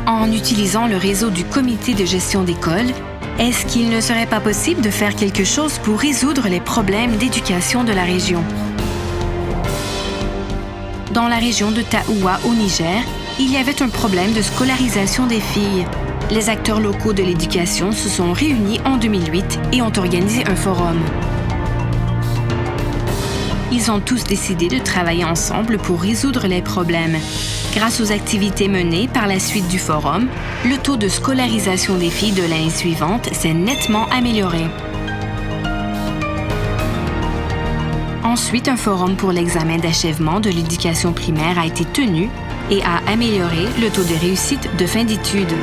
En utilisant le réseau du comité de gestion d'école, est-ce qu'il ne serait pas possible de faire quelque chose pour résoudre les problèmes d'éducation de la région? Dans la région de Taoua, au Niger, il y avait un problème de scolarisation des filles. Les acteurs locaux de l'éducation se sont réunis en 2008 et ont organisé un forum. Ils ont tous décidé de travailler ensemble pour résoudre les problèmes. Grâce aux activités menées par la suite du forum, le taux de scolarisation des filles de l'année suivante s'est nettement amélioré. Ensuite, un forum pour l'examen d'achèvement de l'éducation primaire a été tenu et a amélioré le taux de réussite de fin d'études.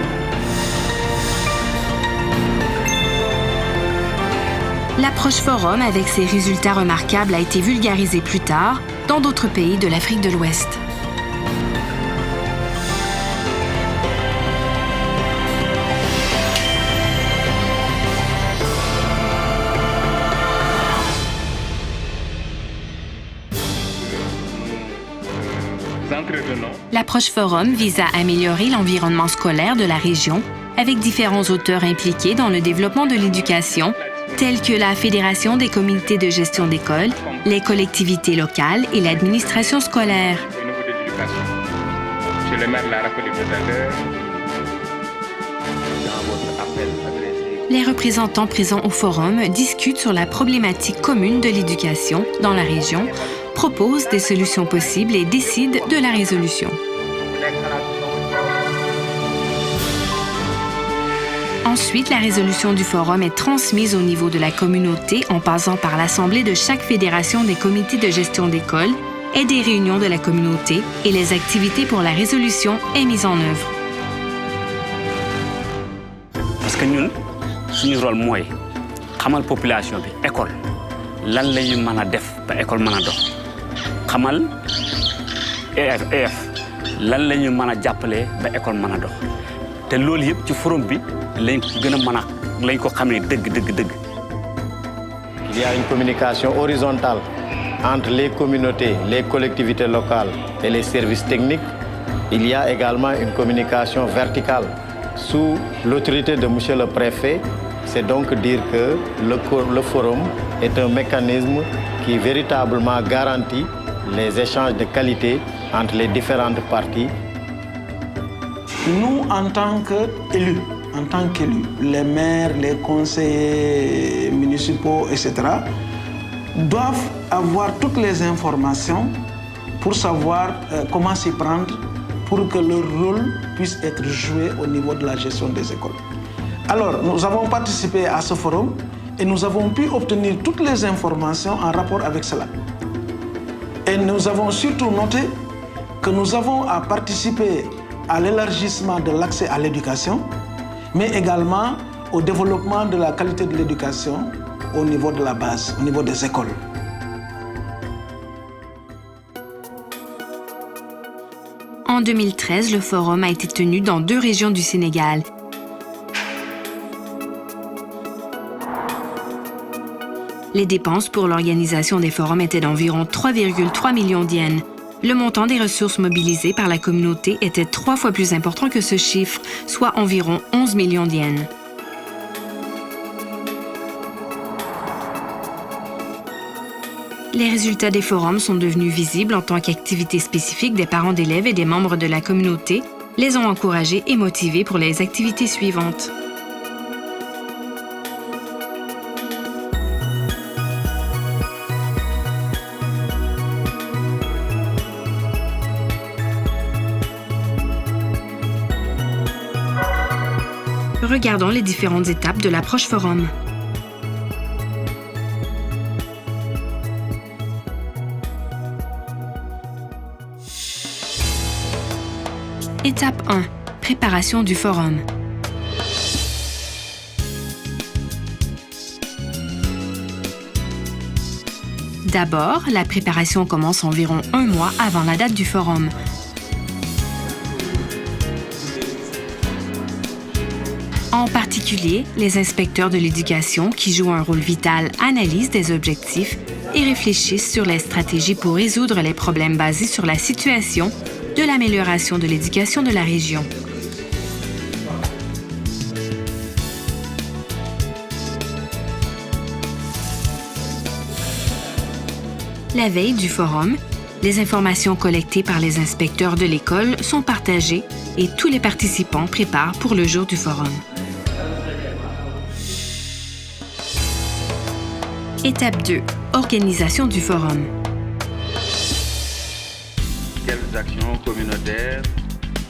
L'approche forum avec ses résultats remarquables a été vulgarisée plus tard dans d'autres pays de l'Afrique de l'Ouest. L'approche forum vise à améliorer l'environnement scolaire de la région avec différents auteurs impliqués dans le développement de l'éducation, tels que la Fédération des comités de gestion d'école, les collectivités locales et l'administration scolaire. Les représentants présents au forum discutent sur la problématique commune de l'éducation dans la région, proposent des solutions possibles et décident de la résolution. Ensuite, la résolution du forum est transmise au niveau de la communauté en passant par l'assemblée de chaque fédération des comités de gestion d'école et des réunions de la communauté et les activités pour la résolution est mise en œuvre. Parce que nous, notre rôle mooy xamal population bi école lan la ñu mën a def ba école mën a dox xamal EF lan la ñu mën a jàppale ba école mën a dox te loolu yëpp ci forum bi lañ ko gën a mën a lañ ko xamee dëgg. Il y a une communication horizontale entre les communautés, les collectivités locales et les services techniques. Il y a également une communication verticale sous l'autorité de monsieur le préfet. C'est donc dire que le forum est un mécanisme qui véritablement garantit les échanges de qualité entre les différentes parties. Nous, en tant qu'élus, les maires, les conseillers municipaux, etc., doivent avoir toutes les informations pour savoir comment s'y prendre pour que leur rôle puisse être joué au niveau de la gestion des écoles. Alors, nous avons participé à ce forum et nous avons pu obtenir toutes les informations en rapport avec cela. Et nous avons surtout noté que nous avons à participer à l'élargissement de l'accès à l'éducation, mais également au développement de la qualité de l'éducation au niveau de la base, au niveau des écoles. En 2013, le forum a été tenu dans 2 régions du Sénégal. Les dépenses pour l'organisation des forums étaient d'environ 3,3 millions d'yens. Le montant des ressources mobilisées par la communauté était 3 fois plus important que ce chiffre, soit environ 11 millions d'yens. Les résultats des forums sont devenus visibles en tant qu'activité spécifique des parents d'élèves et des membres de la communauté, les ont encouragés et motivés pour les activités suivantes. Regardons les différentes étapes de l'approche forum. Étape 1. Préparation du forum. D'abord, la préparation commence environ 1 mois avant la date du forum. En particulier, les inspecteurs de l'éducation, qui jouent un rôle vital, analysent des objectifs et réfléchissent sur les stratégies pour résoudre les problèmes basés sur la situation de l'amélioration de l'éducation de la région. La veille du forum, les informations collectées par les inspecteurs de l'école sont partagées et tous les participants préparent pour le jour du forum. Étape 2. Organisation du forum. Quelles actions communautaires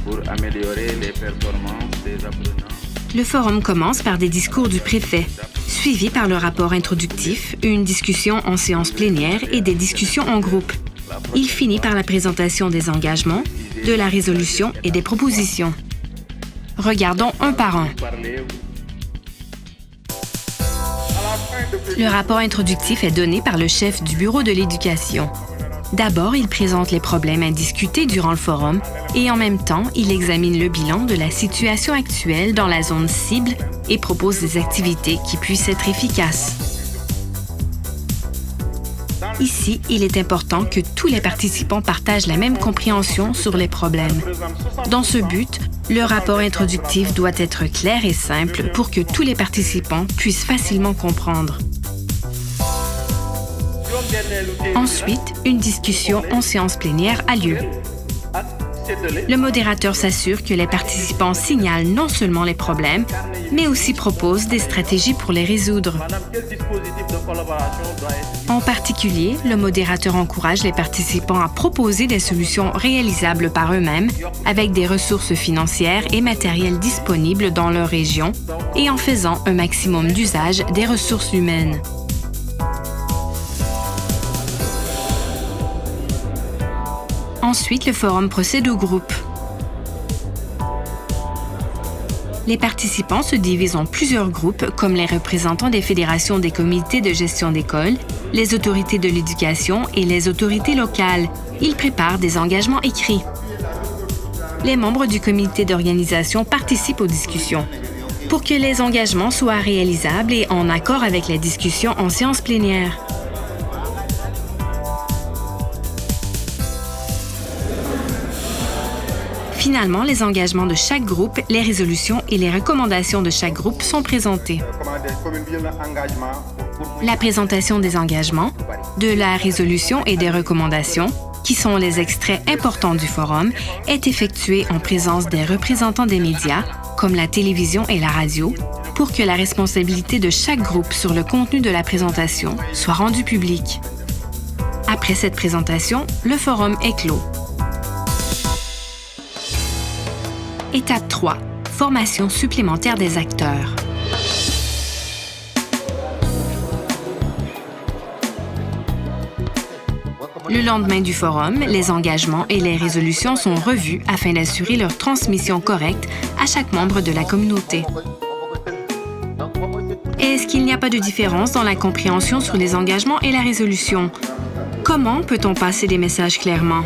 pour améliorer les performances des apprenants? Le forum commence par des discours du préfet, suivi par le rapport introductif, une discussion en séance plénière et des discussions en groupe. Il finit par la présentation des engagements, de la résolution et des propositions. Regardons un par un. Le rapport introductif est donné par le chef du bureau de l'éducation. D'abord, il présente les problèmes à discuter durant le forum et en même temps, il examine le bilan de la situation actuelle dans la zone cible et propose des activités qui puissent être efficaces. Ici, il est important que tous les participants partagent la même compréhension sur les problèmes. Dans ce but, le rapport introductif doit être clair et simple pour que tous les participants puissent facilement comprendre. Ensuite, une discussion en séance plénière a lieu. Le modérateur s'assure que les participants signalent non seulement les problèmes, mais aussi proposent des stratégies pour les résoudre. En particulier, le modérateur encourage les participants à proposer des solutions réalisables par eux-mêmes avec des ressources financières et matérielles disponibles dans leur région et en faisant un maximum d'usage des ressources humaines. Ensuite, le forum procède au groupe. Les participants se divisent en plusieurs groupes, comme les représentants des fédérations des comités de gestion d'école, les autorités de l'éducation et les autorités locales. Ils préparent des engagements écrits. Les membres du comité d'organisation participent aux discussions. Pour que les engagements soient réalisables et en accord avec les discussions en séance plénière. Finalement, les engagements de chaque groupe, les résolutions et les recommandations de chaque groupe sont présentés. La présentation des engagements, de la résolution et des recommandations, qui sont les extraits importants du forum, est effectuée en présence des représentants des médias, comme la télévision et la radio, pour que la responsabilité de chaque groupe sur le contenu de la présentation soit rendue publique. Après cette présentation, le forum est clos. Étape 3. Formation supplémentaire des acteurs. Le lendemain du forum, les engagements et les résolutions sont revus afin d'assurer leur transmission correcte à chaque membre de la communauté. Est-ce qu'il n'y a pas de différence dans la compréhension sur les engagements et la résolution? Comment peut-on passer des messages clairement?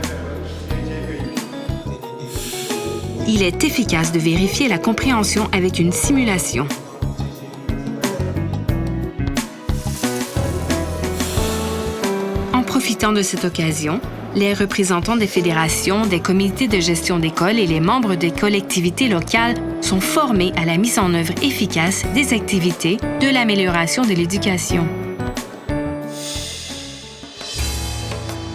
Il est efficace de vérifier la compréhension avec une simulation. En profitant de cette occasion, les représentants des fédérations, des comités de gestion d'école et les membres des collectivités locales sont formés à la mise en œuvre efficace des activités de l'amélioration de l'éducation.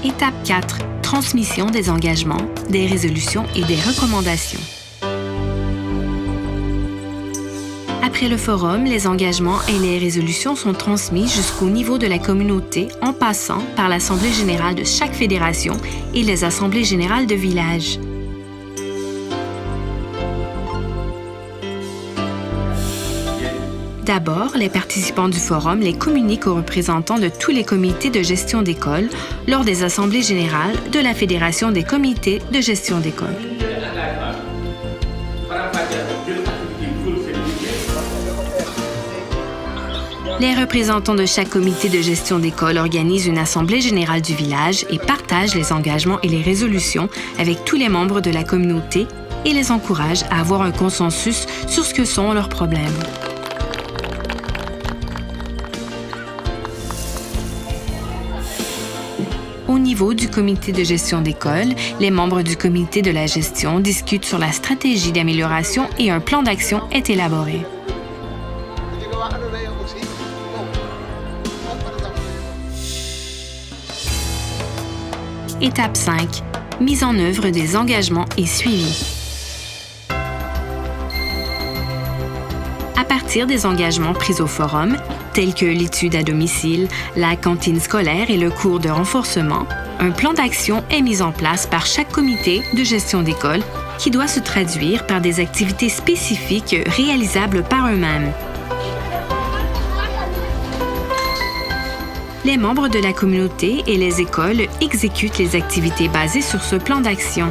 Étape 4. Transmission des engagements, des résolutions et des recommandations. Après le forum, les engagements et les résolutions sont transmis jusqu'au niveau de la communauté en passant par l'Assemblée générale de chaque fédération et les assemblées générales de village. D'abord, les participants du forum les communiquent aux représentants de tous les comités de gestion d'école lors des assemblées générales de la Fédération des comités de gestion d'école. Les représentants de chaque comité de gestion d'école organisent une assemblée générale du village et partagent les engagements et les résolutions avec tous les membres de la communauté et les encouragent à avoir un consensus sur ce que sont leurs problèmes. Au niveau du comité de gestion d'école, les membres du comité de la gestion discutent sur la stratégie d'amélioration et un plan d'action est élaboré. Étape 5. Mise en œuvre des engagements et suivi. À partir des engagements pris au forum, tels que l'étude à domicile, la cantine scolaire et le cours de renforcement, un plan d'action est mis en place par chaque comité de gestion d'école qui doit se traduire par des activités spécifiques réalisables par eux-mêmes. Les membres de la communauté et les écoles exécutent les activités basées sur ce plan d'action.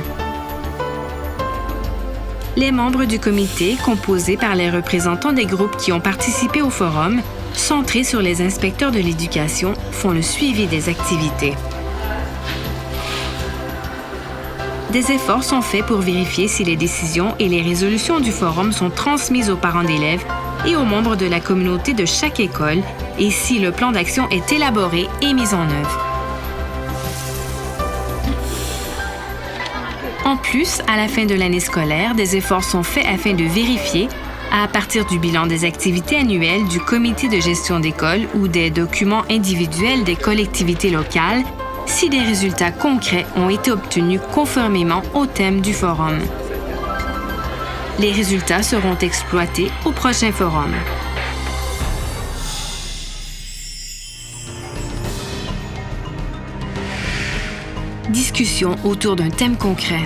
Les membres du comité, composés par les représentants des groupes qui ont participé au forum, centrés sur les inspecteurs de l'éducation, font le suivi des activités. Des efforts sont faits pour vérifier si les décisions et les résolutions du forum sont transmises aux parents d'élèves et aux membres de la communauté de chaque école et si le plan d'action est élaboré et mis en œuvre. En plus, à la fin de l'année scolaire, des efforts sont faits afin de vérifier, à partir du bilan des activités annuelles du comité de gestion d'école ou des documents individuels des collectivités locales, si des résultats concrets ont été obtenus conformément au thème du forum. Les résultats seront exploités au prochain forum. Discussion autour d'un thème concret.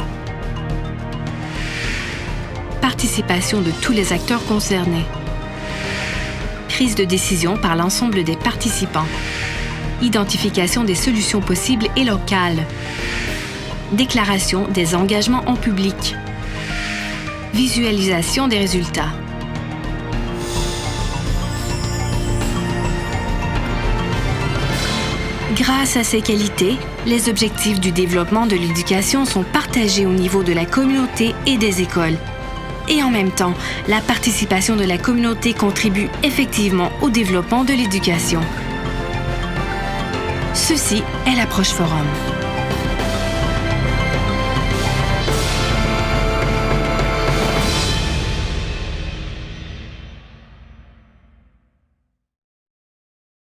Participation de tous les acteurs concernés. Prise de décision par l'ensemble des participants. Identification des solutions possibles et locales. Déclaration des engagements en public. Visualisation des résultats. Grâce à ces qualités, les objectifs du développement de l'éducation sont partagés au niveau de la communauté et des écoles. Et en même temps, la participation de la communauté contribue effectivement au développement de l'éducation. Ceci est l'approche forum.